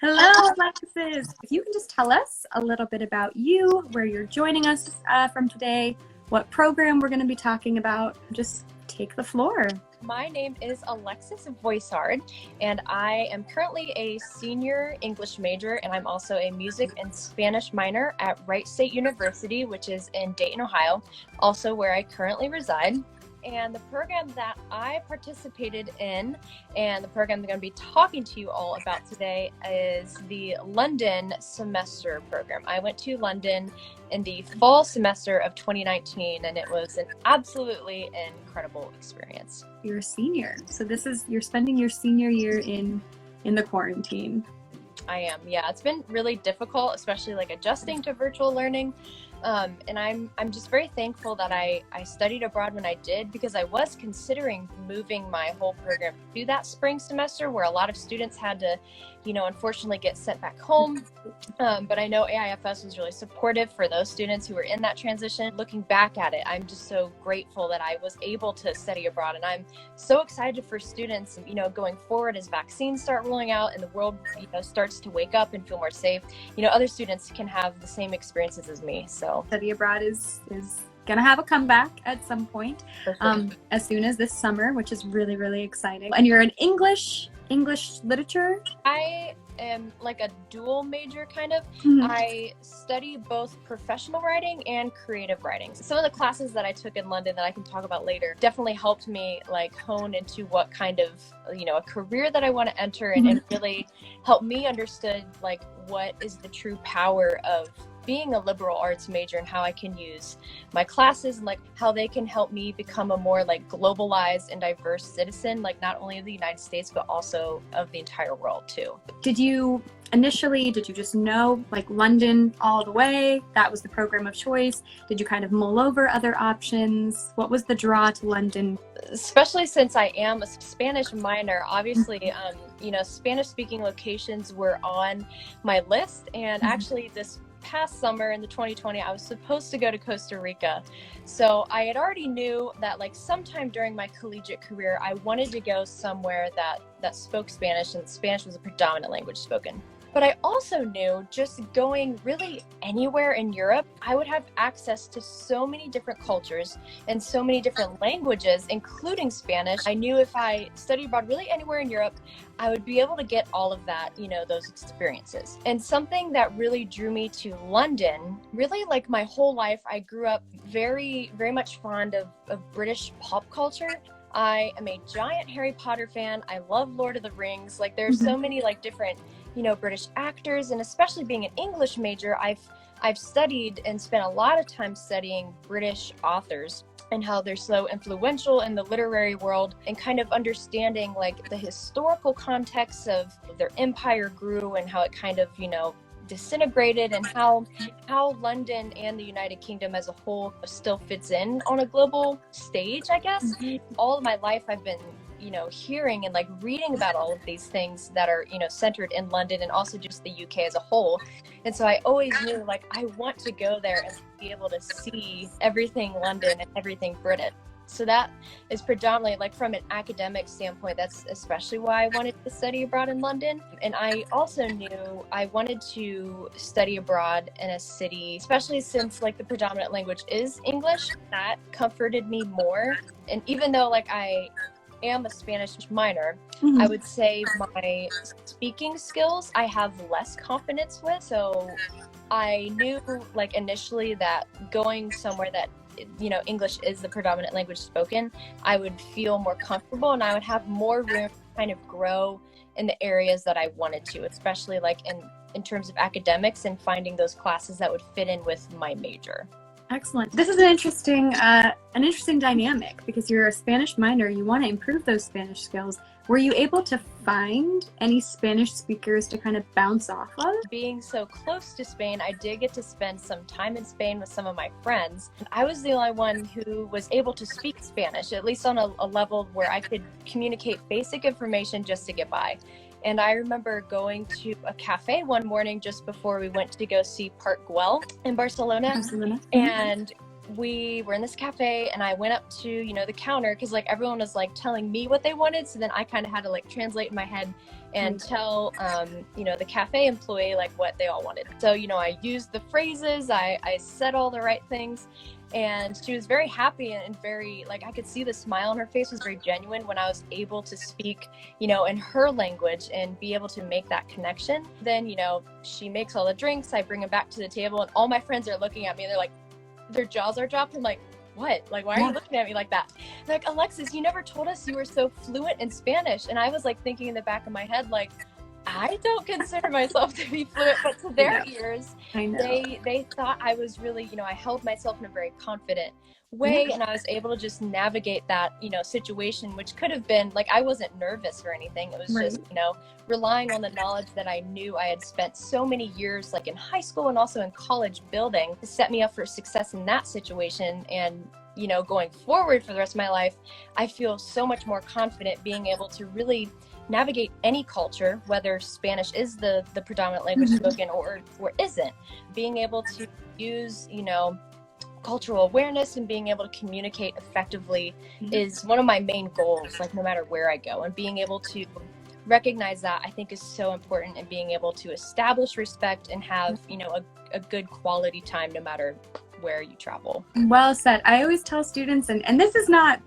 Hello, Alexis. If you can just tell us a little bit about you, where you're joining us from today, what program we're going to be talking about, just take the floor. My name is Alexis 𝗟𝗧'𝗦, and I am currently a senior English major, and I'm also a music and Spanish minor at Wright State University, which is in Dayton, Ohio, also where I currently reside. And the program that I participated in, and the program I'm going to be talking to you all about today, is the London semester program. I went to London in the fall semester of 2019, and it was an absolutely incredible experience. You're a senior, so you're spending your senior year in the quarantine. I am, yeah. It's been really difficult, especially like adjusting to virtual learning. And I'm just very thankful that I studied abroad when I did, because I was considering moving my whole program to that spring semester where a lot of students had to, unfortunately get sent back home. But I know AIFS was really supportive for those students who were in that transition. Looking back at it, I'm just so grateful that I was able to study abroad. And I'm so excited for students, going forward as vaccines start rolling out and the world, starts to wake up and feel more safe. Other students can have the same experiences as me. So study abroad is gonna have a comeback at some point, as soon as this summer, which is really, really exciting. And you're an English literature? I am like a dual major kind of. Mm-hmm. I study both professional writing and creative writing. Some of the classes that I took in London that I can talk about later definitely helped me like hone into what kind of, a career that I want to enter, and really helped me understand like what is the true power of being a liberal arts major and how I can use my classes and like how they can help me become a more like globalized and diverse citizen, like not only of the United States, but also of the entire world too. Did you just know like London all the way? That was the program of choice? Did you kind of mull over other options? What was the draw to London? Especially since I am a Spanish minor, obviously, Spanish speaking locations were on my list. And actually this past summer in the 2020, I was supposed to go to Costa Rica. So I had already knew that like sometime during my collegiate career, I wanted to go somewhere that spoke Spanish, and Spanish was a predominant language spoken. But I also knew just going really anywhere in Europe, I would have access to so many different cultures and so many different languages, including Spanish. I knew if I studied abroad really anywhere in Europe, I would be able to get all of that, those experiences. And something that really drew me to London, really like my whole life, I grew up very, very much fond of British pop culture. I am a giant Harry Potter fan. I love Lord of the Rings. Like there's so many like different British actors, and especially being an English major, I've studied and spent a lot of time studying British authors and how they're so influential in the literary world, and kind of understanding like the historical context of their empire grew and how it kind of, disintegrated, and how London and the United Kingdom as a whole still fits in on a global stage, I guess. All of my life I've been hearing and like reading about all of these things that are, centered in London and also just the UK as a whole. And so I always knew like I want to go there and be able to see everything London and everything British. So that is predominantly like from an academic standpoint, that's especially why I wanted to study abroad in London. And I also knew I wanted to study abroad in a city, especially since like the predominant language is English. That comforted me more. And even though like I am a Spanish minor, I would say my speaking skills I have less confidence with. So I knew like initially that going somewhere that English is the predominant language spoken, I would feel more comfortable and I would have more room to kind of grow in the areas that I wanted to, especially like in terms of academics and finding those classes that would fit in with my major. Excellent. This is an interesting dynamic, because you're a Spanish minor, you want to improve those Spanish skills. Were you able to find any Spanish speakers to kind of bounce off of? Being so close to Spain, I did get to spend some time in Spain with some of my friends. I was the only one who was able to speak Spanish, at least on a level where I could communicate basic information just to get by. And I remember going to a cafe one morning just before we went to go see Park Güell in Barcelona. And we were in this cafe and I went up to, you know, the counter because like everyone was like telling me what they wanted. So then I kind of had to like translate in my head and tell, you know, the cafe employee like what they all wanted. So, you know, I used the phrases, I said all the right things, and she was very happy and very, like, I could see the smile on her face was very genuine when I was able to speak, you know, in her language and be able to make that connection. Then, you know, she makes all the drinks, I bring them back to the table, and all my friends are looking at me, they're like, their jaws are dropped. I'm like, what? Like, why are you looking at me like that? They're like, Alexis, you never told us you were so fluent in Spanish. And I was like thinking in the back of my head, like, I don't consider myself to be fluent, but to their ears, they thought I was really, you know, I held myself in a very confident way, and I was able to just navigate that, you know, situation, which could have been like, I wasn't nervous or anything. It was just, you know, relying on the knowledge that I knew I had spent so many years, like in high school and also in college, building to set me up for success in that situation. And, you know, going forward for the rest of my life, I feel so much more confident being able to really navigate any culture, whether Spanish is the predominant language spoken or isn't. Being able to use, you know, cultural awareness and being able to communicate effectively is one of my main goals, like no matter where I go. And being able to recognize that, I think, is so important, and being able to establish respect and have, you know, a good quality time no matter where you travel. Well said. I always tell students, and this is not,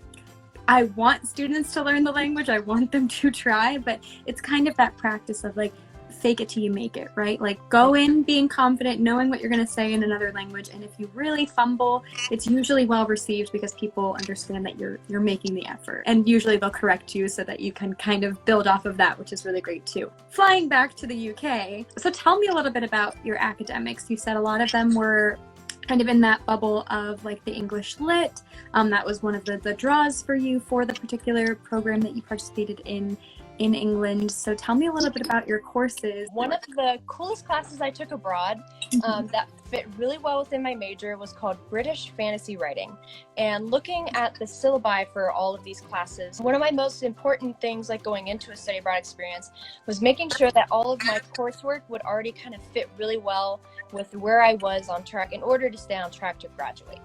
I want students to learn the language, I want them to try, but it's kind of that practice of like, fake it till you make it, right? Like, go in being confident, knowing what you're going to say in another language, and if you really fumble, it's usually well received because people understand that you're making the effort, and usually they'll correct you so that you can kind of build off of that, which is really great too. Flying back to the UK, so tell me a little bit about your academics. You said a lot of them were kind of in that bubble of like the English Lit. That was one of the draws for you for the particular program that you participated in England. So tell me a little bit about your courses. One of the coolest classes I took abroad that fit really well within my major was called British Fantasy Writing. And looking at the syllabi for all of these classes, one of my most important things, like going into a study abroad experience, was making sure that all of my coursework would already kind of fit really well with where I was on track in order to stay on track to graduate.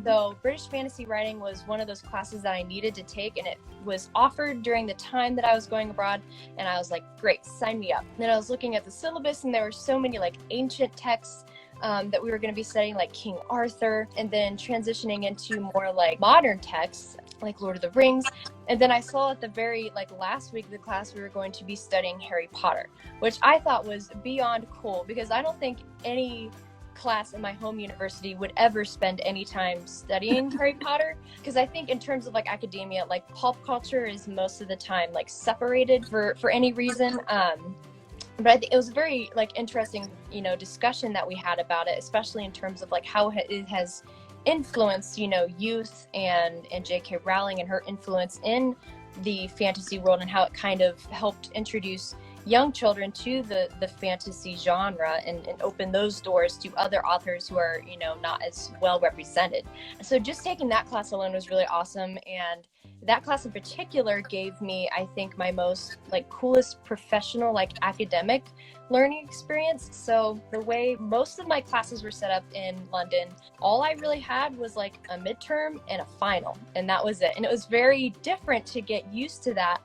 So British Fantasy Writing was one of those classes that I needed to take, and it was offered during the time that I was going abroad, and I was like, great, sign me up. And then I was looking at the syllabus, and there were so many like ancient texts that we were going to be studying, like King Arthur, and then transitioning into more like modern texts like Lord of the Rings. And then I saw at the very like last week of the class we were going to be studying Harry Potter, which I thought was beyond cool, because I don't think any class in my home university would ever spend any time studying Harry Potter, because I think in terms of like academia, like pop culture is most of the time like separated for any reason. But I think it was a very like interesting, you know, discussion that we had about it, especially in terms of like how it has influenced, you know, youth and J.K. Rowling and her influence in the fantasy world, and how it kind of helped introduce young children to the fantasy genre and open those doors to other authors who are, you know, not as well represented. So just taking that class alone was really awesome. And that class in particular gave me, I think, my most like coolest professional, like academic learning experience. So the way most of my classes were set up in London, all I really had was like a midterm and a final, and that was it. And it was very different to get used to that,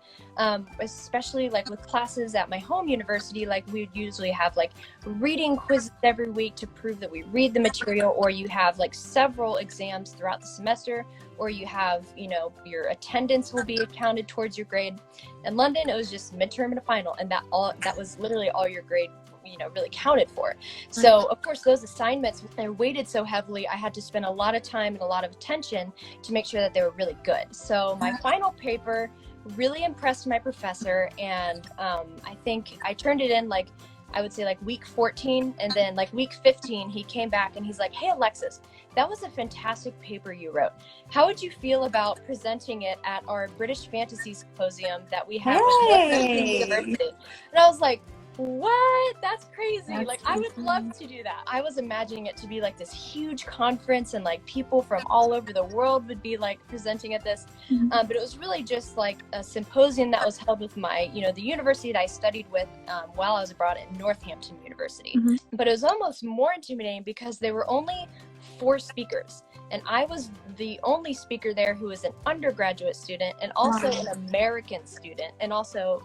especially like with classes at my home university. Like we would usually have like reading quizzes every week to prove that we read the material, or you have like several exams throughout the semester, or you have, you know, your attendance will be accounted towards your grade. In London, it was just midterm and a final, and that was literally all your grade, you know, really counted for. So of course those assignments, they're weighted so heavily, I had to spend a lot of time and a lot of attention to make sure that they were really good. So my final paper really impressed my professor, and I think I turned it in like, I would say like week 14, and then like week 15 he came back and he's like, hey Alexis, that was a fantastic paper you wrote. How would you feel about presenting it at our British Fantasy Symposium that we have at Wright State University? And I was like, what? That's crazy. That's like crazy. I would love to do that. I was imagining it to be like this huge conference, and like people from all over the world would be like presenting at this. But it was really just like a symposium that was held with my, you know, the university that I studied with while I was abroad at Northampton University. But it was almost more intimidating because there were only 4 speakers. And I was the only speaker there who was an undergraduate student and also an American student and also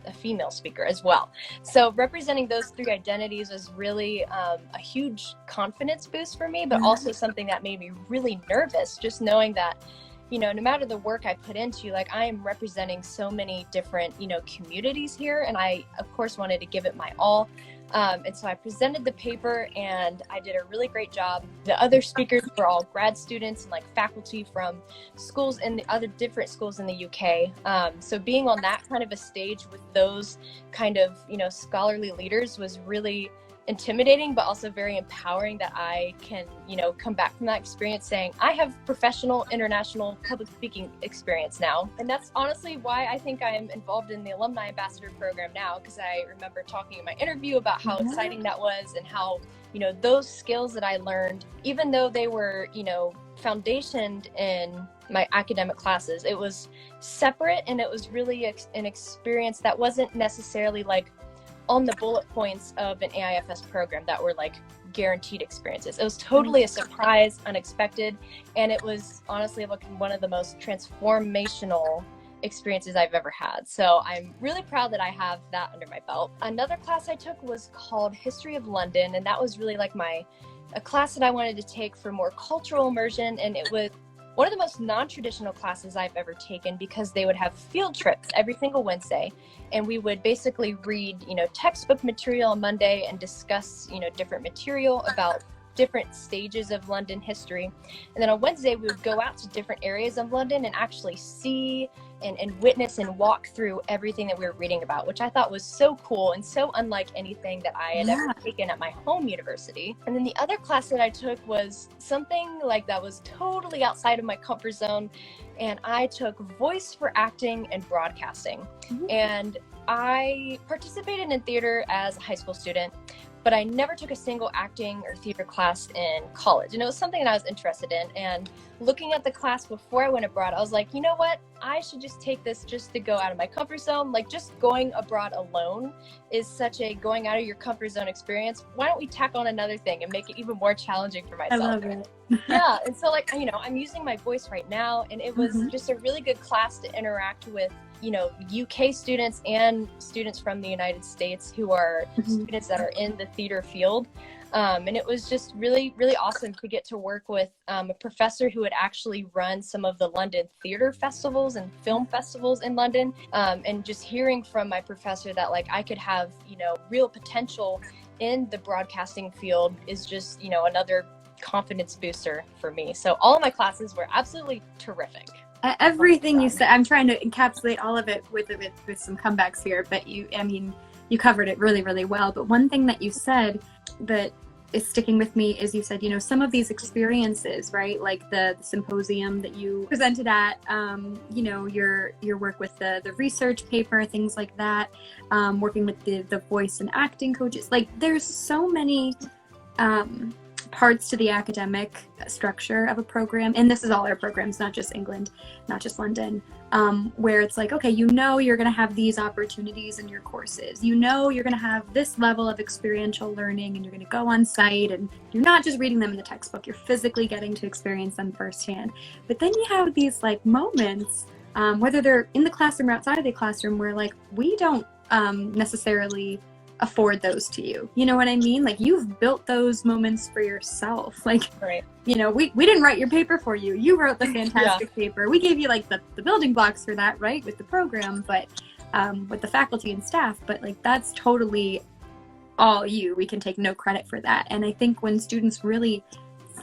a female speaker as well. So representing those 3 identities was really a huge confidence boost for me, but also something that made me really nervous, just knowing that, you know, no matter the work I put into, like, I am representing so many different, you know, communities here. And I, of course, wanted to give it my all. And so I presented the paper and I did a really great job. The other speakers were all grad students and like faculty from schools in the other different schools in the UK. So being on that kind of a stage with those kind of, you know, scholarly leaders was really intimidating, but also very empowering that I can, you know, come back from that experience saying, I have professional international public speaking experience now. And that's honestly why I think I'm involved in the Alumni Ambassador program now, because I remember talking in my interview about how exciting that was and how, you know, those skills that I learned, even though they were, you know, foundationed in my academic classes, it was separate and it was really an experience that wasn't necessarily like on the bullet points of an AIFS program that were like guaranteed experiences. It was totally a surprise, unexpected, and it was honestly like one of the most transformational experiences I've ever had. So I'm really proud that I have that under my belt. Another class I took was called History of London, and that was really like a class that I wanted to take for more cultural immersion, and it was one of the most non-traditional classes I've ever taken because they would have field trips every single Wednesday. And we would basically read, you know, textbook material on Monday and discuss, you know, different material about different stages of London history. And then on Wednesday, we would go out to different areas of London and actually see and witness and walk through everything that we were reading about, which I thought was so cool and so unlike anything that I had ever taken at my home university. And then the other class that I took was something like that was totally outside of my comfort zone. And I took Voice for Acting and Broadcasting. And I participated in theater as a high school student, but I never took a single acting or theater class in college. And it was something that I was interested in. And looking at the class before I went abroad, I was like, you know what? I should just take this just to go out of my comfort zone. Like, just going abroad alone is such a going out of your comfort zone experience. Why don't we tack on another thing and make it even more challenging for myself? I love it. Yeah. And so, like, you know, I'm using my voice right now, and it was just a really good class to interact with, you know, UK students and students from the United States who are students that are in the theater field. And it was just really, really awesome to get to work with a professor who had actually run some of the London theater festivals and film festivals in London. And just hearing from my professor that, like, I could have, you know, real potential in the broadcasting field is just, you know, another confidence booster for me. So all of my classes were absolutely terrific. Everything you said, I'm trying to encapsulate all of it with some comebacks here, but you covered it really, really well. But one thing that you said that is sticking with me is you said, you know, some of these experiences, right? Like the symposium that you presented at, you know, your work with the research paper, things like that, working with the voice and acting coaches. Like, there's so many parts to the academic structure of a program, and this is all our programs, not just England, not just London, where it's like, okay, you know, you're going to have these opportunities in your courses, you know, you're going to have this level of experiential learning, and you're going to go on site, and you're not just reading them in the textbook, you're physically getting to experience them firsthand. But then you have these like moments, whether they're in the classroom or outside of the classroom, where like we don't necessarily afford those to you. You know what I mean? Like, you've built those moments for yourself. Like, right. You know, we didn't write your paper for you. You wrote the fantastic paper. We gave you like the building blocks for that, right? With the program, but with the faculty and staff, but like, that's totally all you. We can take no credit for that. And I think when students really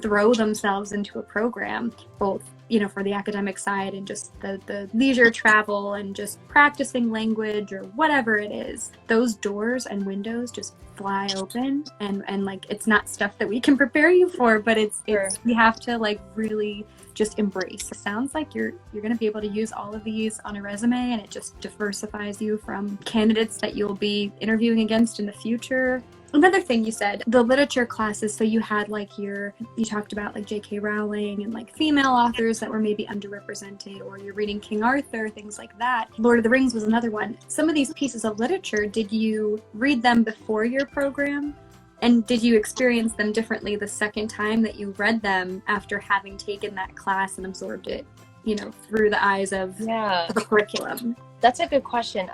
throw themselves into a program, both, you know, for the academic side and just the leisure travel and just practicing language or whatever it is, those doors and windows just fly open, and like, it's not stuff that we can prepare you for, but it's we have to like really just embrace. It sounds like you're going to be able to use all of these on a resume, and it just diversifies you from candidates that you'll be interviewing against in the future. Another thing you said, the literature classes, so you had like you talked about like J.K. Rowling and like female authors that were maybe underrepresented, or you're reading King Arthur, things like that. Lord of the Rings was another one. Some of these pieces of literature, did you read them before your program, And did you experience them differently the second time that you read them after having taken that class and absorbed it, you know, through the eyes of the curriculum? That's a good question.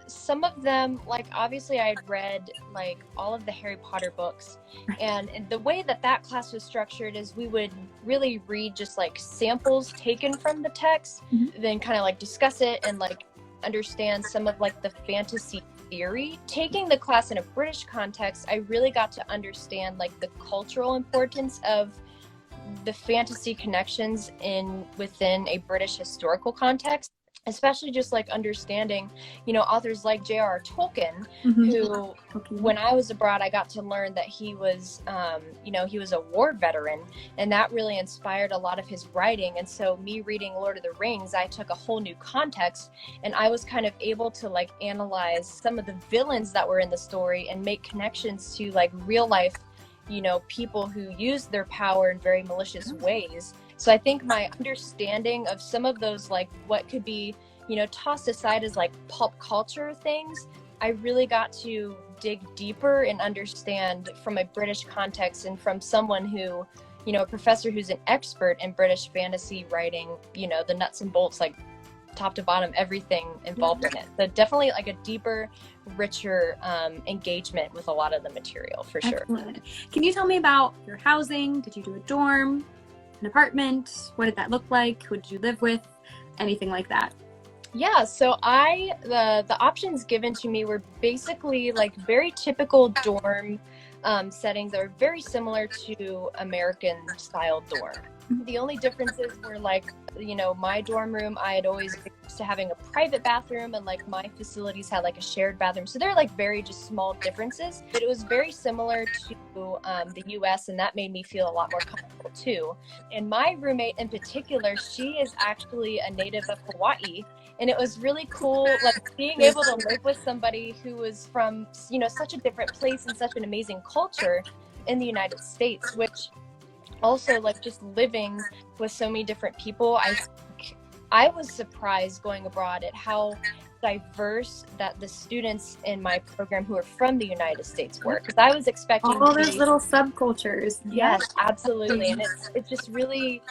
Some of them, like, obviously I had read like all of the Harry Potter books, and the way that that class was structured is we would really read just like samples taken from the text, then kind of like discuss it and like understand some of like the fantasy theory. Taking the class in a British context, I really got to understand like the cultural importance of the fantasy connections within a British historical context, especially just like understanding, you know, authors like J.R.R. Tolkien, who when I was abroad, I got to learn that he was, you know, he was a war veteran, and that really inspired a lot of his writing. And so me reading Lord of the Rings, I took a whole new context, and I was kind of able to like analyze some of the villains that were in the story and make connections to like real life, you know, people who use their power in very malicious ways. So I think my understanding of some of those, like what could be, you know, tossed aside as like pop culture things, I really got to dig deeper and understand from a British context and from someone who, you know, a professor who's an expert in British fantasy writing, you know, the nuts and bolts, like top to bottom, everything involved in it. So definitely like a deeper, richer engagement with a lot of the material, for sure. Excellent. Can you tell me about your housing? Did you do a dorm, an apartment? What did that look like? Who did you live with? Anything like that? Yeah, so the options given to me were basically like very typical dorm settings that are very similar to American style dorm. The only differences were like, you know, my dorm room, I had always been used to having a private bathroom, and like my facilities had like a shared bathroom. So they're like very just small differences, but it was very similar to the US, and that made me feel a lot more comfortable too. And my roommate in particular, she is actually a native of Hawaii. And it was really cool, like being able to live with somebody who was from, you know, such a different place and such an amazing culture in the United States, which also like just living with so many different people, I was surprised going abroad at how diverse that the students in my program who are from the United States were, because I was expecting all those little subcultures. Yes, absolutely. And it's just really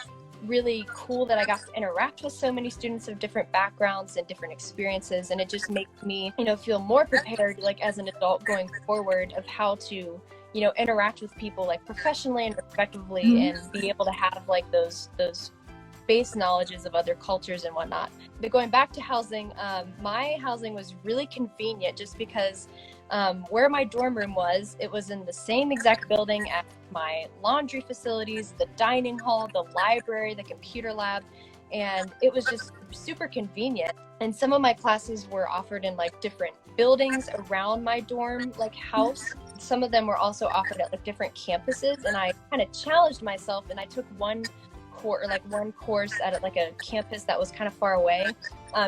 cool that I got to interact with so many students of different backgrounds and different experiences, and it just makes me, you know, feel more prepared like as an adult going forward of how to, you know, interact with people like professionally and respectively, and be able to have like those base knowledges of other cultures and whatnot. But going back to housing, my housing was really convenient just because where my dorm room was, it was in the same exact building as my laundry facilities, the dining hall, the library, the computer lab, and it was just super convenient. And some of my classes were offered in like different buildings around my dorm like house. Some of them were also offered at like different campuses, and I kind of challenged myself, and I took one course at like a campus that was kind of far away,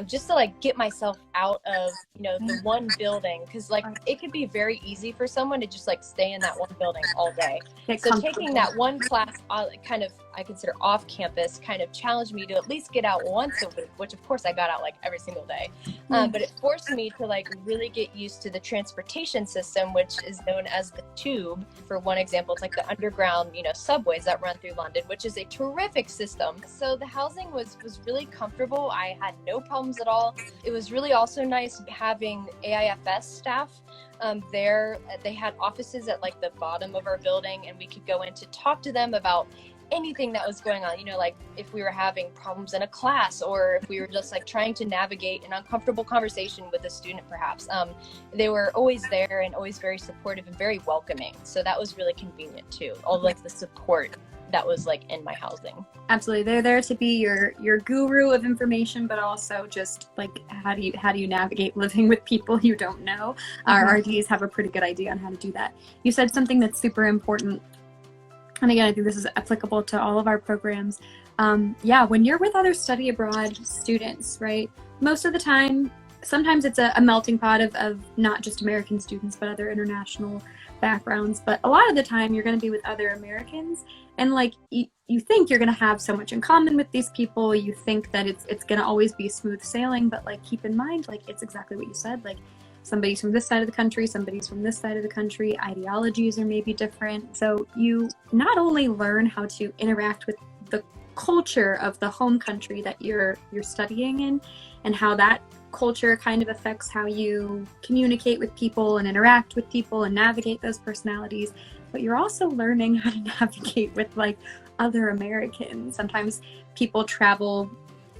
just to like get myself out of, you know, the one building, because like it could be very easy for someone to just like stay in that one building all day. So taking that one class kind of, I consider off campus, kind of challenged me to at least get out once a week, which of course I got out like every single day. But it forced me to like really get used to the transportation system, which is known as the Tube. For one example, it's like the underground, you know, subways that run through London, which is a terrific system. So the housing was really comfortable. I had no problems at all. It was really also nice having AIFS staff there. They had offices at like the bottom of our building, and we could go in to talk to them about anything that was going on, you know, like if we were having problems in a class, or if we were just like trying to navigate an uncomfortable conversation with a student perhaps. They were always there and always very supportive and very welcoming. So that was really convenient too, all like the support that was like in my housing. Absolutely. They're there to be your guru of information, but also just like how do you navigate living with people you don't know. Our RDs have a pretty good idea on how to do that. You said something that's super important, and again, I think this is applicable to all of our programs. When you're with other study abroad students, right? Most of the time, sometimes it's a melting pot of not just American students, but other international backgrounds. But a lot of the time, you're going to be with other Americans, and like you think you're going to have so much in common with these people. You think that it's going to always be smooth sailing, but like keep in mind, like it's exactly what you said. Like somebody's from this side of the country, somebody's from this side of the country, ideologies are maybe different. So you not only learn how to interact with the culture of the home country that you're studying in, and how that culture kind of affects how you communicate with people and interact with people and navigate those personalities, but you're also learning how to navigate with like other Americans. Sometimes people travel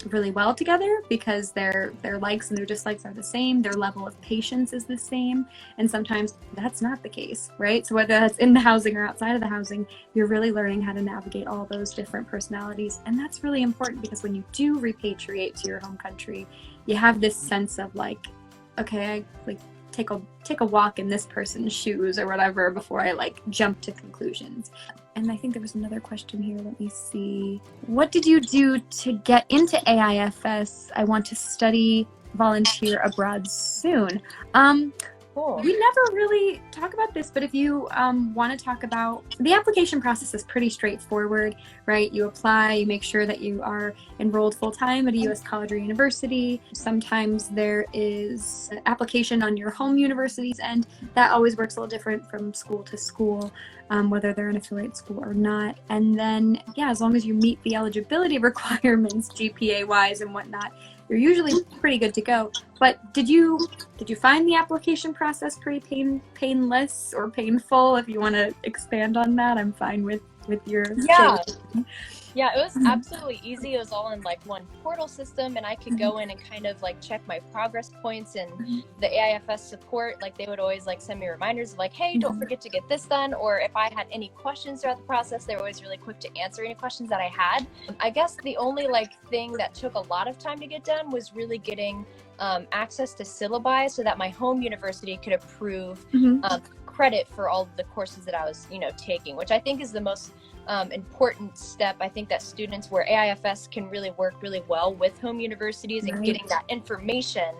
really well together because their likes and their dislikes are the same, their level of patience is the same, and sometimes that's not the case, right? So whether that's in the housing or outside of the housing, you're really learning how to navigate all those different personalities. And that's really important because when you do repatriate to your home country, you have this sense of like, okay, I like take a walk in this person's shoes or whatever before I like jump to conclusions. And I think there was another question here. Let me see. What did you do to get into AIFS? I want to study volunteer abroad soon. Cool. We never really talk about this, but if you want to talk about the application process is pretty straightforward, right? You apply, you make sure that you are enrolled full-time at a U.S. college or university. Sometimes there is an application on your home university's end. That always works a little different from school to school, whether they're an affiliate school or not. And then, yeah, as long as you meet the eligibility requirements, GPA-wise and whatnot, you're usually pretty good to go. But did you find the application process pretty painless or painful? If you want to expand on that, I'm fine with your Yeah, it was absolutely easy. It was all in like one portal system, and I could go in and kind of like check my progress points, and the AIFS support, like they would always like send me reminders of like, hey, don't forget to get this done. Or if I had any questions throughout the process, they were always really quick to answer any questions that I had. I guess the only like thing that took a lot of time to get done was really getting access to syllabi so that my home university could approve credit for all of the courses that I was, taking, which I think is the most important step. I think that students where AIFS can really work really well with home universities and getting that information,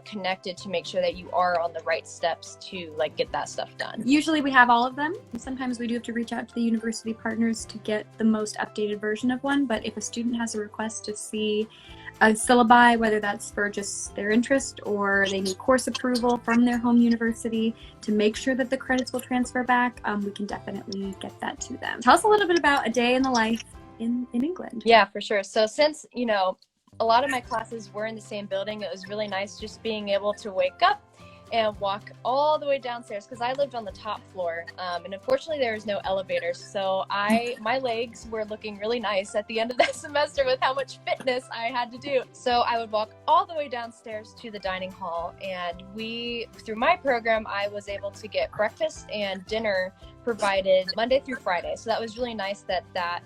connected to make sure that you are on the right steps to like get that stuff done. Usually we have all of them. Sometimes we do have to reach out to the university partners to get the most updated version of one. But if a student has a request to see a syllabi, whether that's for just their interest or they need course approval from their home university to make sure that the credits will transfer back, we can definitely get that to them. Tell us a little bit about a day in the life in England. Yeah, for sure. So since, a lot of my classes were in the same building, it was really nice just being able to wake up and walk all the way downstairs because I lived on the top floor, and unfortunately there was no elevators, so my legs were looking really nice at the end of that semester with how much fitness I had to do. So I would walk all the way downstairs to the dining hall, and through my program, I was able to get breakfast and dinner provided Monday through Friday. So that was really nice that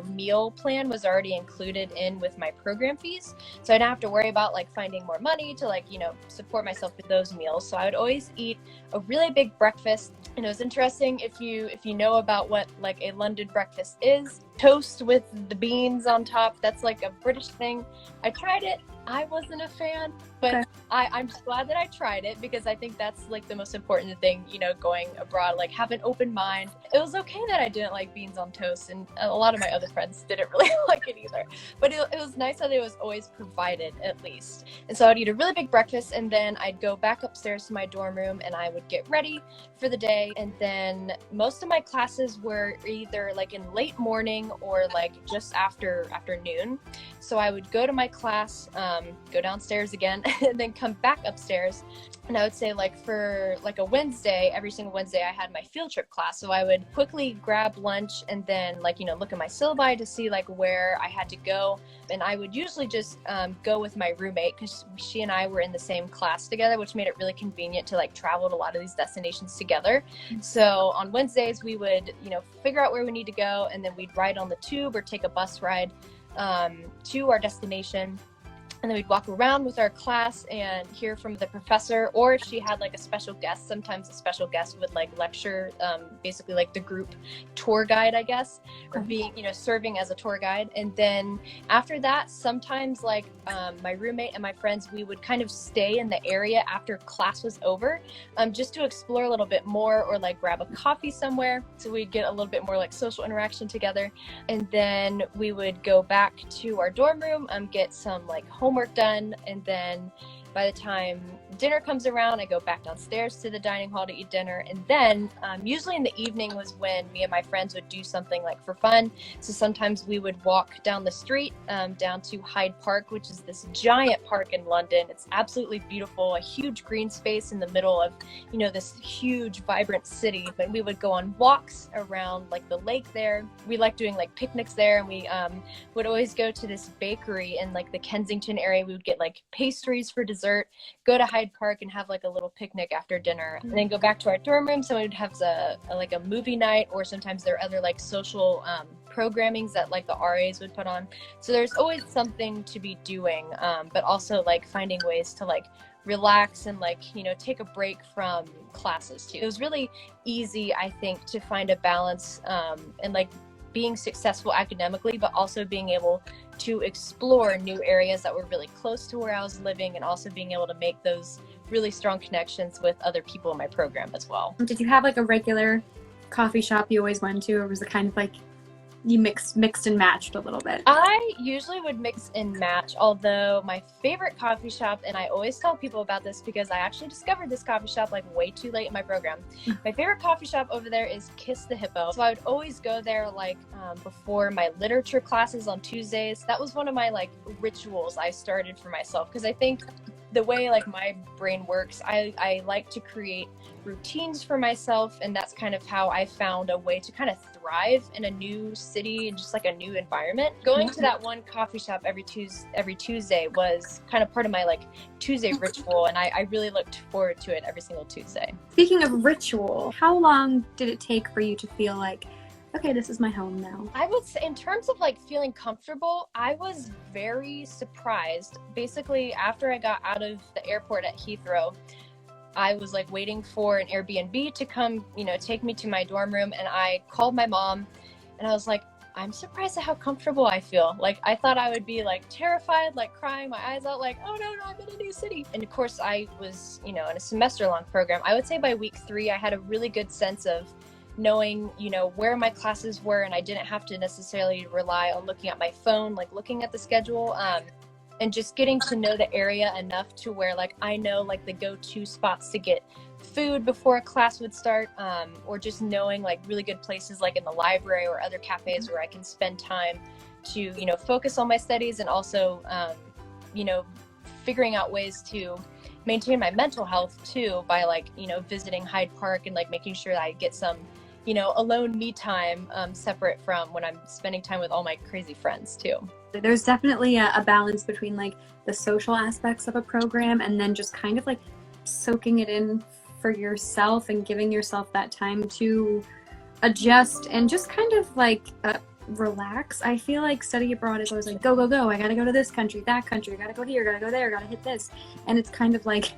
meal plan was already included in with my program fees. So I didn't have to worry about like finding more money to support myself with those meals. So I would always eat a really big breakfast. And it was interesting if you know about what like a London breakfast is. Toast with the beans on top. That's like a British thing. I tried it. I wasn't a fan, but okay. I'm just glad that I tried it because I think that's like the most important thing, going abroad, like have an open mind. It was okay that I didn't like beans on toast, and a lot of my other friends didn't really like it either, but it was nice that it was always provided at least. And so I'd eat a really big breakfast, and then I'd go back upstairs to my dorm room and I would get ready for the day. And then most of my classes were either like in late morning or like just afternoon. So I would go to my class, go downstairs again, and then come back upstairs. And I would say like for like a Wednesday, every single Wednesday I had my field trip class. So I would quickly grab lunch and then look at my syllabi to see like where I had to go. And I would usually just go with my roommate because she and I were in the same class together, which made it really convenient to like travel to a lot of these destinations together. So on Wednesdays we would, figure out where we need to go, and then we'd ride on the tube or take a bus ride to our destination. And then we'd walk around with our class and hear from the professor, or if she had like a special guest, sometimes a special guest would like lecture, basically like the group tour guide, I guess, or being, serving as a tour guide. And then after that, sometimes like my roommate and my friends, we would kind of stay in the area after class was over, just to explore a little bit more or like grab a coffee somewhere. So we'd get a little bit more like social interaction together. And then we would go back to our dorm room, get some like homework done, and then by the time dinner comes around, I go back downstairs to the dining hall to eat dinner. And then usually in the evening was when me and my friends would do something like for fun. So sometimes we would walk down the street down to Hyde Park, which is this giant park in London. It's absolutely beautiful, a huge green space in the middle of, you know, this huge vibrant city. But we would go on walks around like the lake there. We like doing like picnics there, and we would always go to this bakery in like the Kensington area. We would get like pastries for dessert, go to Hyde Park and have like a little picnic after dinner, and then go back to our dorm room. So we'd have like a movie night, or sometimes there are other like social programmings that like the RAs would put on. So there's always something to be doing, but also like finding ways to like relax and like, you know, take a break from classes too. It was really easy, I think, to find a balance and like being successful academically, but also being able to explore new areas that were really close to where I was living, and also being able to make those really strong connections with other people in my program as well. Did you have like a regular coffee shop you always went to, or was it kind of like you mixed and matched a little bit? I usually would mix and match, although my favorite coffee shop, and I always tell people about this because I actually discovered this coffee shop like way too late in my program. My favorite coffee shop over there is 𝗟𝗘𝗧'𝗦. So I would always go there like before my literature classes on Tuesdays. That was one of my like rituals I started for myself, because I think the way like my brain works, I like to create routines for myself, and that's kind of how I found a way to kind of thrive in a new city and just like a new environment. Going to that one coffee shop every Tuesday was kind of part of my like Tuesday ritual, and I really looked forward to it every single Tuesday. Speaking of ritual, how long did it take for you to feel like, okay, this is my home now? I would say in terms of like feeling comfortable, I was very surprised. Basically, after I got out of the airport at Heathrow, I was like waiting for an Airbnb to come, you know, take me to my dorm room. And I called my mom and I was like, I'm surprised at how comfortable I feel. Like, I thought I would be like terrified, like crying my eyes out, like, oh no, I'm in a new city. And of course I was, you know, in a semester long program. I would say by week 3, I had a really good sense of knowing, you know, where my classes were, and I didn't have to necessarily rely on looking at my phone, like looking at the schedule, and just getting to know the area enough to where like I know like the go-to spots to get food before a class would start, or just knowing like really good places like in the library or other cafes where I can spend time to, you know, focus on my studies, and also, you know, figuring out ways to maintain my mental health too by like, you know, visiting Hyde Park and like making sure that I get some, you know, alone me time, separate from when I'm spending time with all my crazy friends too. There's definitely a balance between like the social aspects of a program and then just kind of like soaking it in for yourself and giving yourself that time to adjust and just kind of like relax. I feel like study abroad is always like, go, go, go. I gotta go to this country, that country. I gotta go here, gotta go there, gotta hit this. And it's kind of like,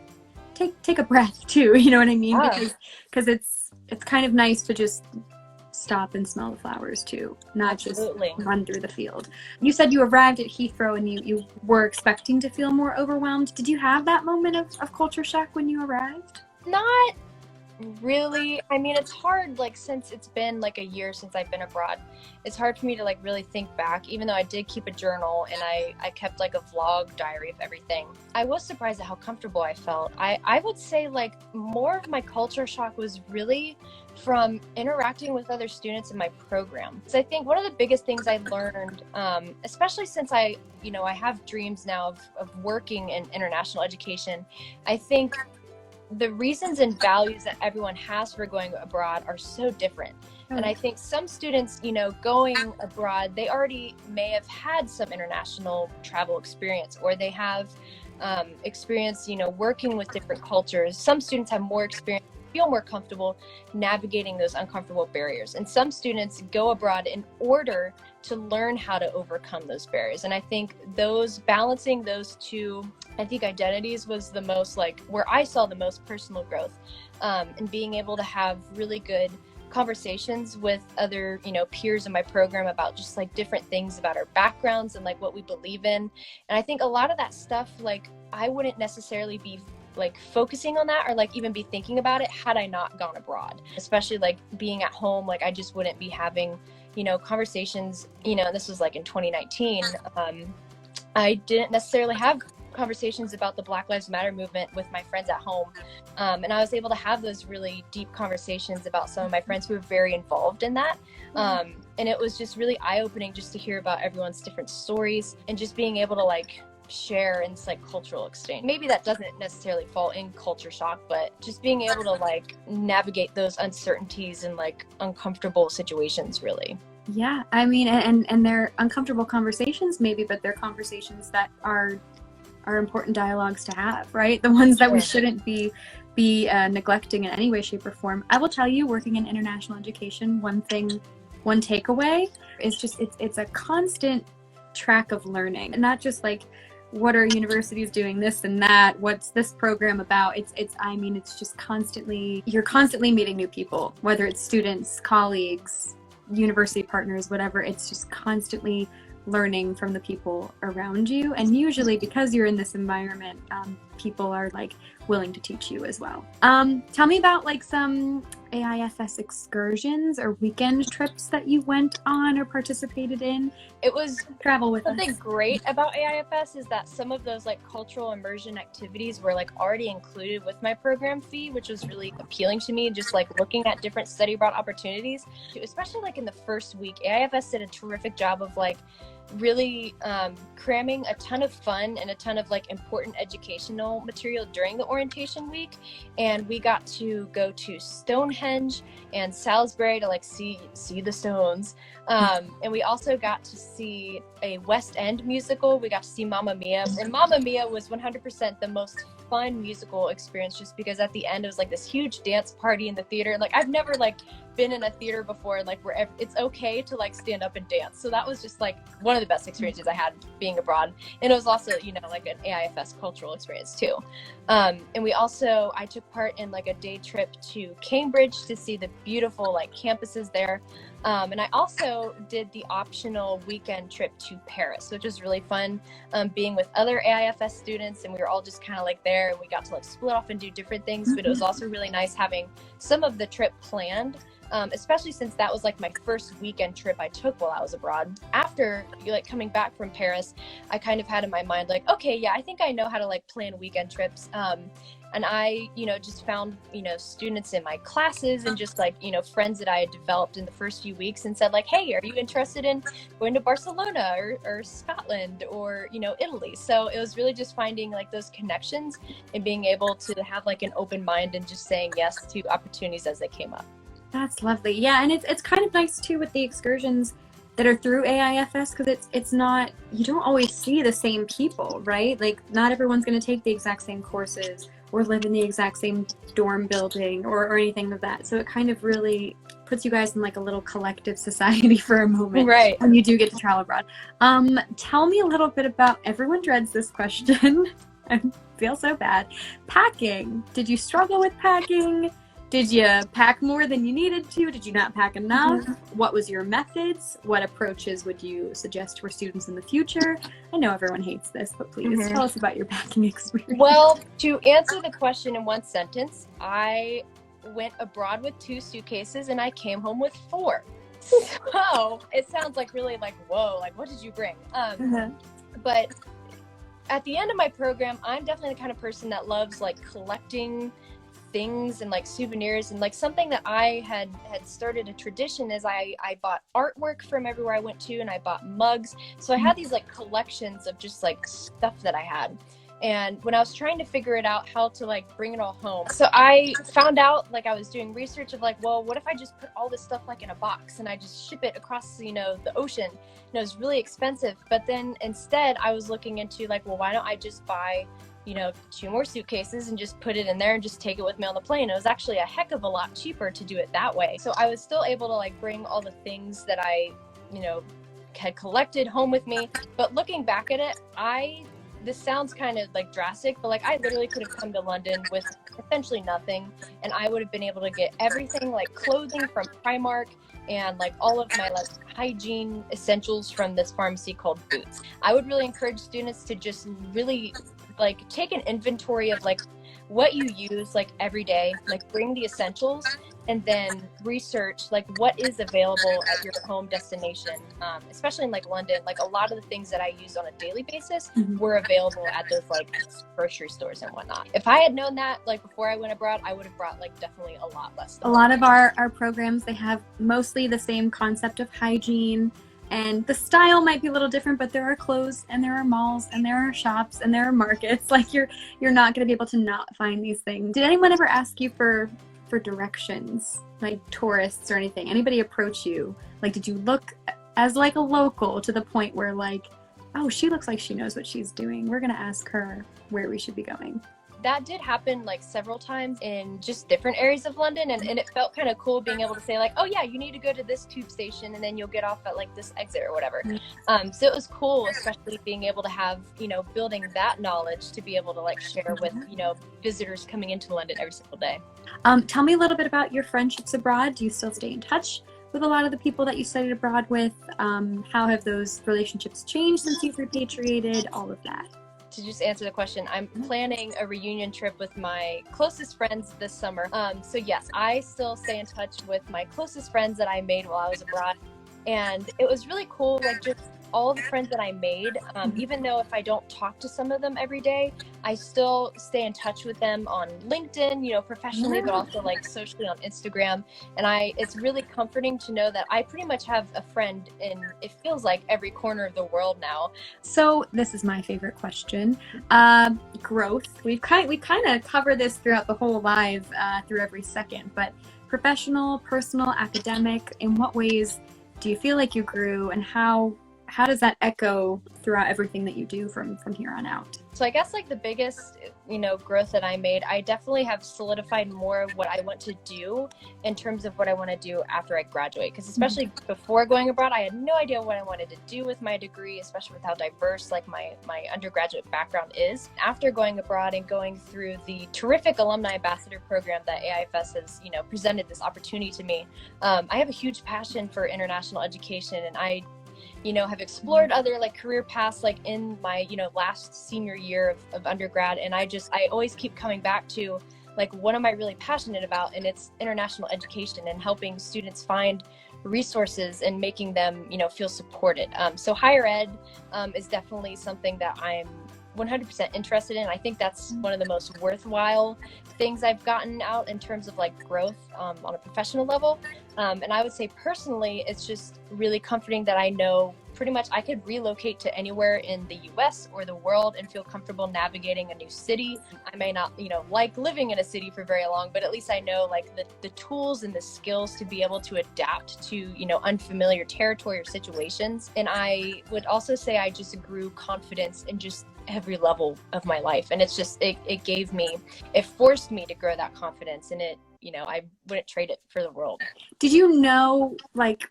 take a breath too. You know what I mean? Yeah. Because it's kind of nice to just stop and smell the flowers too, not Absolutely. Just run through the field. You said you arrived at Heathrow and you were expecting to feel more overwhelmed. Did you have that moment of culture shock when you arrived? Not really. I mean, it's hard, like, since it's been like a year since I've been abroad, it's hard for me to like really think back, even though I did keep a journal and I kept like a vlog diary of everything. I was surprised at how comfortable I felt. I would say like more of my culture shock was really from interacting with other students in my program. So I think one of the biggest things I learned, especially since I have dreams now of working in international education, I think the reasons and values that everyone has for going abroad are so different. And I think some students, you know, going abroad, they already may have had some international travel experience, or they have experience, you know, working with different cultures. Some students have more experience, feel more comfortable navigating those uncomfortable barriers. And some students go abroad in order to learn how to overcome those barriers. And I think balancing those two, I think identities was the most like where I saw the most personal growth, and being able to have really good conversations with other, you know, peers in my program about just like different things about our backgrounds and like what we believe in. And I think a lot of that stuff, like I wouldn't necessarily be like focusing on that or like even be thinking about it had I not gone abroad, especially like being at home. Like I just wouldn't be having, you know, conversations, you know, and this was like in 2019. I didn't necessarily have conversations about the Black Lives Matter movement with my friends at home. And I was able to have those really deep conversations about some of my friends who were very involved in that. And it was just really eye-opening just to hear about everyone's different stories and just being able to like share in this like cultural exchange. Maybe that doesn't necessarily fall in culture shock, but just being able to like navigate those uncertainties and like uncomfortable situations, really. Yeah, I mean, and they're uncomfortable conversations maybe, but they're conversations that are important dialogues to have, right? The ones that we shouldn't be neglecting in any way, shape, or form. I will tell you, working in international education, one takeaway is just it's a constant track of learning, and not just like what are universities doing this and that, what's this program about. It's just you're constantly meeting new people, whether it's students, colleagues, university partners, whatever. It's just constantly learning from the people around you, and usually because you're in this environment, people are like willing to teach you as well. Tell me about like some AIFS excursions or weekend trips that you went on or participated in. It was travel with something us. Great about AIFS is that some of those like cultural immersion activities were like already included with my program fee, which was really appealing to me, just like looking at different study abroad opportunities, especially like in the first week. AIFS did a terrific job of like really cramming a ton of fun and a ton of like important educational material during the orientation week. And we got to go to Stonehenge and Salisbury to like see the stones. And we also got to see a West End musical. We got to see Mamma Mia, and Mamma Mia was 100% the most fun musical experience, just because at the end it was like this huge dance party in the theater. Like I've never like been in a theater before, like where it's okay to like stand up and dance. So that was just like one of the best experiences I had being abroad. And it was also, you know, like an AIFS cultural experience too. And I took part in like a day trip to Cambridge to see the beautiful like campuses there. And I also did the optional weekend trip to Paris, which was really fun, being with other AIFS students, and we were all just kind of like there, and we got to like split off and do different things. But it was also really nice having some of the trip planned, especially since that was like my first weekend trip I took while I was abroad. After like coming back from Paris, I kind of had in my mind like, okay, yeah, I think I know how to like plan weekend trips. And I, you know, just found, you know, students in my classes and just like, you know, friends that I had developed in the first few weeks and said like, hey, are you interested in going to Barcelona or Scotland or, you know, Italy? So it was really just finding like those connections and being able to have like an open mind and just saying yes to opportunities as they came up. That's lovely. Yeah, and it's kind of nice too with the excursions that are through AIFS, because it's not, you don't always see the same people, right? Like not everyone's going to take the exact same courses or live in the exact same dorm building or anything of that. So it kind of really puts you guys in like a little collective society for a moment, right, when you do get to travel abroad. Tell me a little bit about, everyone dreads this question. I feel so bad. Packing. Did you struggle with packing? Did you pack more than you needed to? Did you not pack enough? What was your methods? What approaches would you suggest for students in the future? I know everyone hates this, but please tell us about your packing experience. Well, to answer the question in one sentence, I went abroad with 2 suitcases and I came home with 4. So it sounds like really like, whoa, like what did you bring? But at the end of my program, I'm definitely the kind of person that loves like collecting things and like souvenirs, and like something that I had started a tradition is I bought artwork from everywhere I went to, and I bought mugs. So I had these like collections of just like stuff that I had. And when I was trying to figure it out how to like bring it all home, so I found out, like I was doing research of like, well, what if I just put all this stuff like in a box and I just ship it across, you know, the ocean? And it was really expensive. But then instead I was looking into like, well, why don't I just buy, you know, 2 more suitcases and just put it in there and just take it with me on the plane. It was actually a heck of a lot cheaper to do it that way. So I was still able to like bring all the things that I, you know, had collected home with me. But looking back at it, this sounds kind of like drastic, but like I literally could have come to London with essentially nothing, and I would have been able to get everything, like clothing from Primark and like all of my like hygiene essentials from this pharmacy called Boots. I would really encourage students to just really like take an inventory of like what you use like every day, like bring the essentials, and then research like what is available at your home destination, especially in like London. Like a lot of the things that I use on a daily basis were available at those like grocery stores and whatnot. If I had known that like before I went abroad, I would have brought like definitely a lot less stuff. A lot of our programs, they have mostly the same concept of hygiene, and the style might be a little different, but there are clothes and there are malls and there are shops and there are markets. Like you're not going to be able to not find these things. Did anyone ever ask you for directions, like tourists or anything? Anybody approach you? Like, did you look as like a local to the point where like, oh, she looks like she knows what she's doing, we're going to ask her where we should be going? That did happen like several times in just different areas of London, and it felt kind of cool being able to say like, oh yeah, you need to go to this tube station and then you'll get off at like this exit or whatever. So it was cool, especially being able to have, you know, building that knowledge to be able to like share with, you know, visitors coming into London every single day. Tell me a little bit about your friendships abroad. Do you still stay in touch with a lot of the people that you studied abroad with? How have those relationships changed since you've repatriated? All of that. To just answer the question, I'm planning a reunion trip with my closest friends this summer. So yes, I still stay in touch with my closest friends that I made while I was abroad. And it was really cool, like just all the friends that I made, even though if I don't talk to some of them every day, I still stay in touch with them on LinkedIn, you know, professionally, but also like socially on Instagram. And it's really comforting to know that I pretty much have a friend in, it feels like, every corner of the world now. So this is my favorite question. Growth. We kind of cover this throughout the whole live, through every second, but professional, personal, academic, in what ways do you feel like you grew, and how does that echo throughout everything that you do from here on out? So I guess like the biggest, you know, growth that I made, I definitely have solidified more of what I want to do in terms of what I want to do after I graduate. Because especially before going abroad, I had no idea what I wanted to do with my degree, especially with how diverse like my undergraduate background is. After going abroad and going through the terrific Alumni Ambassador program that AIFS has, you know, presented this opportunity to me, I have a huge passion for international education, and I, you know, have explored other like career paths like in my, you know, last senior year of undergrad. And I always keep coming back to like, what am I really passionate about? And it's international education and helping students find resources and making them, you know, feel supported. So higher ed is definitely something that I'm 100% interested in. I think that's one of the most worthwhile things I've gotten out in terms of like growth on a professional level. And I would say personally, it's just really comforting that I know pretty much I could relocate to anywhere in the US or the world and feel comfortable navigating a new city. I may not, you know, like living in a city for very long, but at least I know like the tools and the skills to be able to adapt to, you know, unfamiliar territory or situations. And I would also say I just grew confidence in just every level of my life. And it's just, it forced me to grow that confidence, and it, you know, I wouldn't trade it for the world. Did you know, like,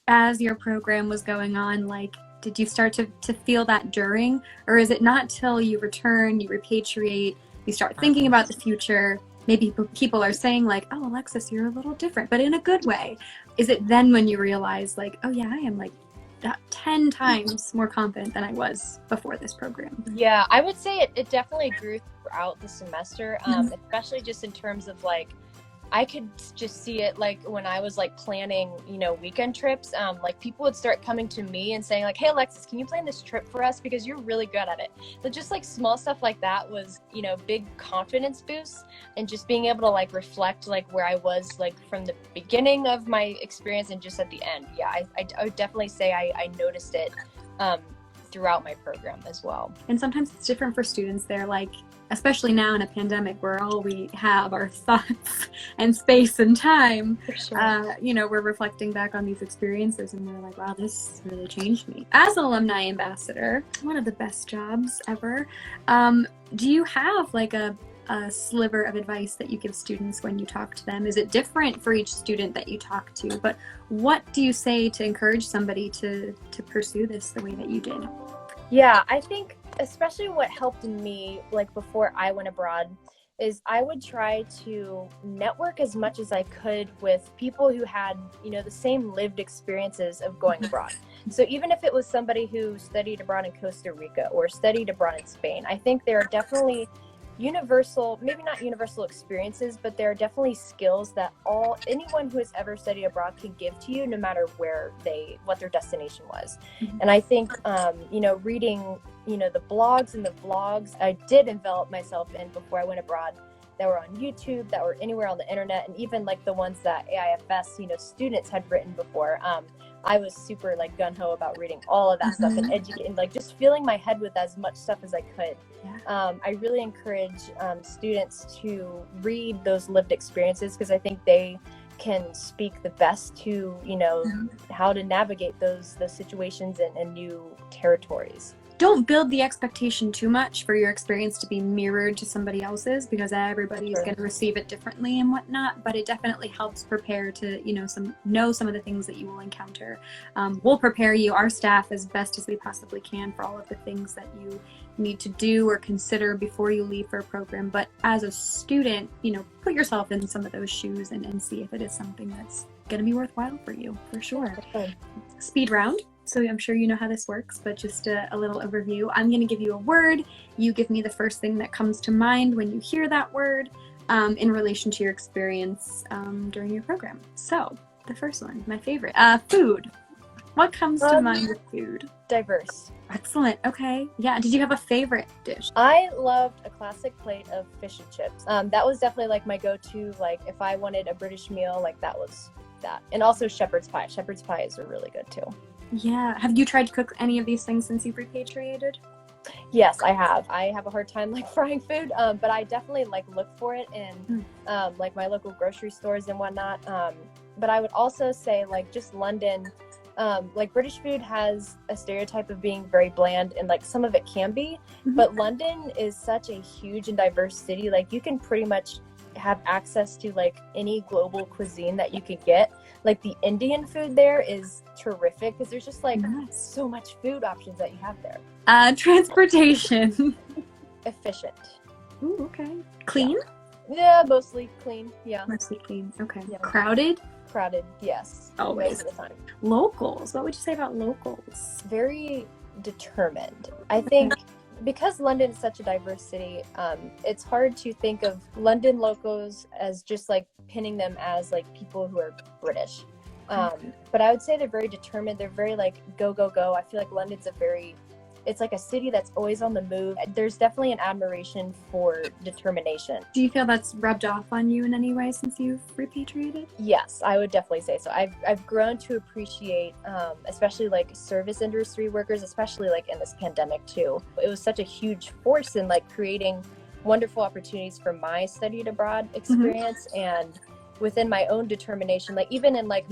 as your program was going on, like, did you start to feel that during, or is it not till you return, you repatriate, you start thinking about the future? Maybe people are saying like, oh, Alexis, you're a little different, but in a good way. Is it then when you realize like, oh yeah, I am like 10 times more confident than I was before this program? Yeah, I would say it definitely grew throughout the semester, especially just in terms of like, I could just see it like when I was like planning, you know, weekend trips, like people would start coming to me and saying like, hey, Alexis, can you plan this trip for us? Because you're really good at it. But just like small stuff like that was, you know, big confidence boosts, and just being able to like reflect like where I was like from the beginning of my experience and just at the end. Yeah, I would definitely say I noticed it throughout my program as well. And sometimes it's different for students. They're like, especially now in a pandemic where all we have are thoughts and space and time, For sure. You know, we're reflecting back on these experiences and we're like, wow, this really changed me. As alumni ambassador, one of the best jobs ever, do you have like a sliver of advice that you give students when you talk to them? Is it different for each student that you talk to? But what do you say to encourage somebody to pursue this the way that you did? Yeah, I think especially what helped me like before I went abroad is I would try to network as much as I could with people who had, you know, the same lived experiences of going abroad. So even if it was somebody who studied abroad in Costa Rica or studied abroad in Spain, I think there are definitely universal, maybe not universal experiences, but there are definitely skills that anyone who has ever studied abroad can give to you, no matter what their destination was. Mhm. And I think, reading, the blogs and the vlogs I did envelop myself in before I went abroad, that were on YouTube, that were anywhere on the internet, and even like the ones that AIFS, students had written before. I was super like gung-ho about reading all of that stuff and educating, like just filling my head with as much stuff as I could. Yeah. I really encourage students to read those lived experiences, because I think they can speak the best to, how to navigate those situations and new territories. Don't build the expectation too much for your experience to be mirrored to somebody else's, because everybody is going to receive it differently and whatnot, but it definitely helps prepare to, know some of the things that you will encounter. We'll prepare you, our staff, as best as we possibly can for all of the things that you need to do or consider before you leave for a program. But as a student, put yourself in some of those shoes and see if it is something that's going to be worthwhile for you, for sure. Okay. Speed round. So I'm sure you know how this works, but just a little overview. I'm going to give you a word. You give me the first thing that comes to mind when you hear that word in relation to your experience during your program. So the first one, my favorite, food. What comes to mind with food? Diverse. Excellent. Okay. Yeah. Did you have a favorite dish? I loved a classic plate of fish and chips. That was definitely like my go-to. Like if I wanted a British meal, like that was that. And also shepherd's pie. Shepherd's pies are really good too. Yeah. Have you tried to cook any of these things since you've repatriated? Yes, I have. I have a hard time like frying food, but I definitely like look for it in like my local grocery stores and whatnot. But I would also say like just London, like British food has a stereotype of being very bland, and like some of it can be, but London is such a huge and diverse city. Like you can pretty much have access to like any global cuisine that you could get. Like the Indian food there is terrific, because there's just like so much food options that you have there. Transportation. Efficient. Ooh, okay. Clean? Yeah, mostly clean. Yeah. Mostly clean. Okay. Yeah. Crowded? Crowded, yes. Always. Most of the time. Locals. What would you say about locals? Very determined. I think because London is such a diverse city, it's hard to think of London locals as just like pinning them as like people who are British. But I would say they're very determined. They're very like go, go, go. I feel like London's it's like a city that's always on the move. There's definitely an admiration for determination. Do you feel that's rubbed off on you in any way since you've repatriated? Yes, I would definitely say so. I've grown to appreciate, especially like service industry workers, especially like in this pandemic too. It was such a huge force in like creating wonderful opportunities for my studied abroad experience, and within my own determination, like even in like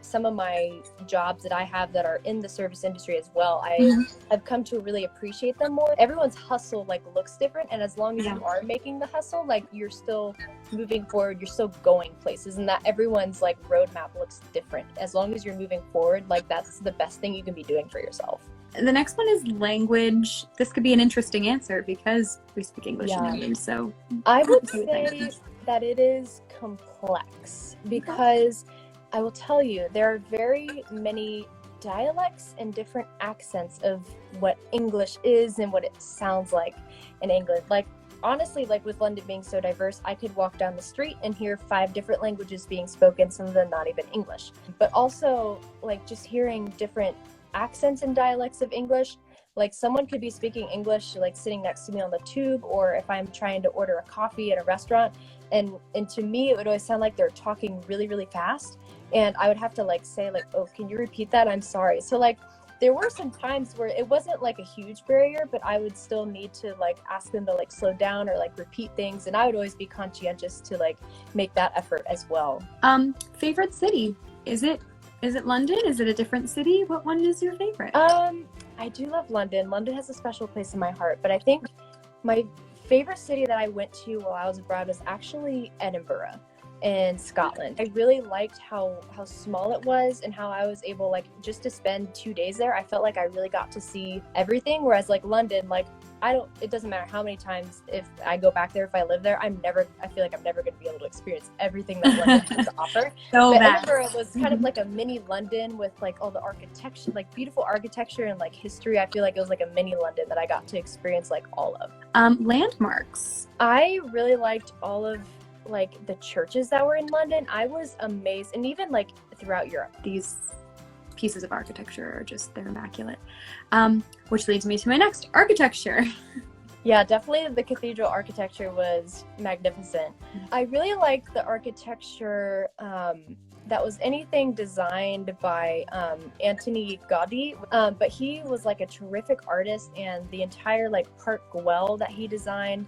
some of my jobs that I have that are in the service industry as well, I have come to really appreciate them more. Everyone's hustle like looks different, and as long as you are making the hustle, like you're still moving forward, you're still going places, and that everyone's like roadmap looks different. As long as you're moving forward, like that's the best thing you can be doing for yourself. The next one is language. This could be an interesting answer because we speak English in England, so I would say that it is complex, because I will tell you there are very many dialects and different accents of what English is and what it sounds like in England. Like honestly, like with London being so diverse, I could walk down the street and hear 5 different languages being spoken, some of them not even English. But also like just hearing different accents and dialects of English. Like someone could be speaking English like sitting next to me on the tube, or if I'm trying to order a coffee at a restaurant, and to me it would always sound like they're talking really, really fast, and I would have to like say like, oh, can you repeat that? I'm sorry. So like there were some times where it wasn't like a huge barrier, but I would still need to like ask them to like slow down or like repeat things, and I would always be conscientious to like make that effort as well. Favorite city? Is it London? Is it a different city? What one is your favorite? I do love London. London has a special place in my heart, but I think my favorite city that I went to while I was abroad was actually Edinburgh. in Scotland. I really liked how small it was and how I was able, like, just to spend 2 days there. I felt like I really got to see everything, whereas like London, like, it doesn't matter how many times if I go back there, if I live there, I feel like I'm never going to be able to experience everything that London has to offer. So but bad. Edinburgh was kind of like a mini London with like all the architecture, like beautiful architecture and like history. I feel like it was like a mini London that I got to experience like all of. Landmarks. I really liked all of like the churches that were in London. I was amazed, and even like throughout Europe. These pieces of architecture are just, they're immaculate. Which leads me to my next, architecture. Yeah, definitely the cathedral architecture was magnificent. I really liked the architecture that was anything designed by Antoni Gaudí, but he was like a terrific artist, and the entire like Park Güell that he designed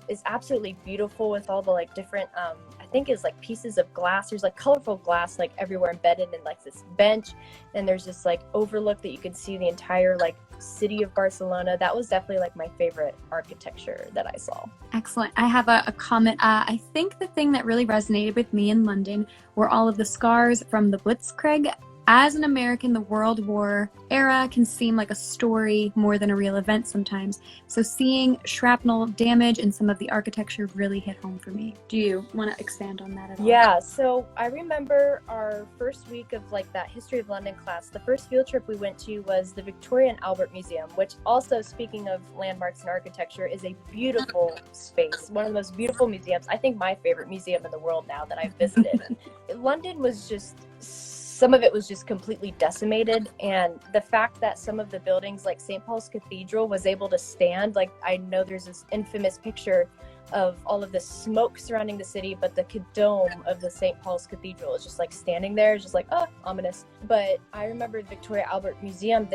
is absolutely beautiful with all the like different I think is like pieces of glass. There's like colorful glass like everywhere embedded in like this bench, and there's this like overlook that you could see the entire like city of Barcelona. That was definitely like my favorite architecture that I saw. Excellent. I have a comment. I think the thing that really resonated with me in London were all of the scars from the Blitzkrieg. As an American, the World War era can seem like a story more than a real event sometimes. So seeing shrapnel damage in some of the architecture really hit home for me. Do you want to expand on that at all? Yeah, so I remember our first week of like that History of London class. The first field trip we went to was the Victoria and Albert Museum, which also, speaking of landmarks and architecture, is a beautiful space. One of the most beautiful museums. I think my favorite museum in the world now that I've visited. London was just, some of it was just completely decimated, and the fact that some of the buildings like St. Paul's Cathedral was able to stand, like I know there's this infamous picture of all of the smoke surrounding the city, but the dome of the St. Paul's Cathedral is just like standing there. It's just like, ominous. But I remember the Victoria Albert Museum,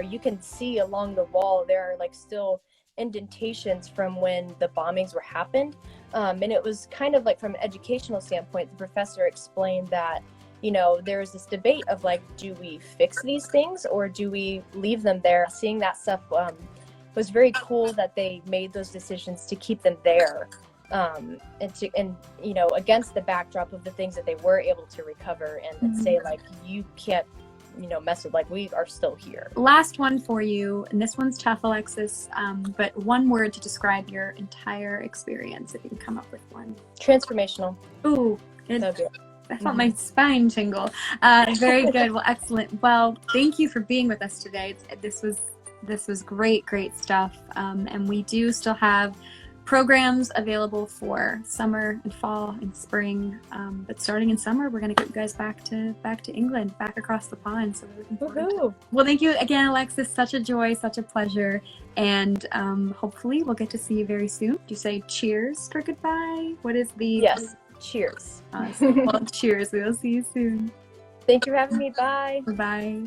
you can see along the wall, there are like still indentations from when the bombings were happened. And it was kind of like, from an educational standpoint, the professor explained that, you know, there was this debate of like, do we fix these things or do we leave them there? Seeing that stuff was very cool that they made those decisions to keep them there, and you know, against the backdrop of the things that they were able to recover, and say like, you can't, you know, mess with, like, we are still here. Last one for you, and this one's tough, Alexis, but one word to describe your entire experience, if you can come up with one. Transformational. Ooh, I felt my spine tingle. Very good. Well, excellent. Well, thank you for being with us today. This was great stuff. And we do still have programs available for summer and fall and spring. But starting in summer, we're going to get you guys back to England, back across the pond. So we're looking forward to it. Well, thank you again, Alexis. Such a joy, such a pleasure. And hopefully we'll get to see you very soon. Do you say cheers for goodbye? What is the... Yes. Cheers. Awesome. Well, cheers. We'll see you soon. Thank you for having me. Bye. Bye.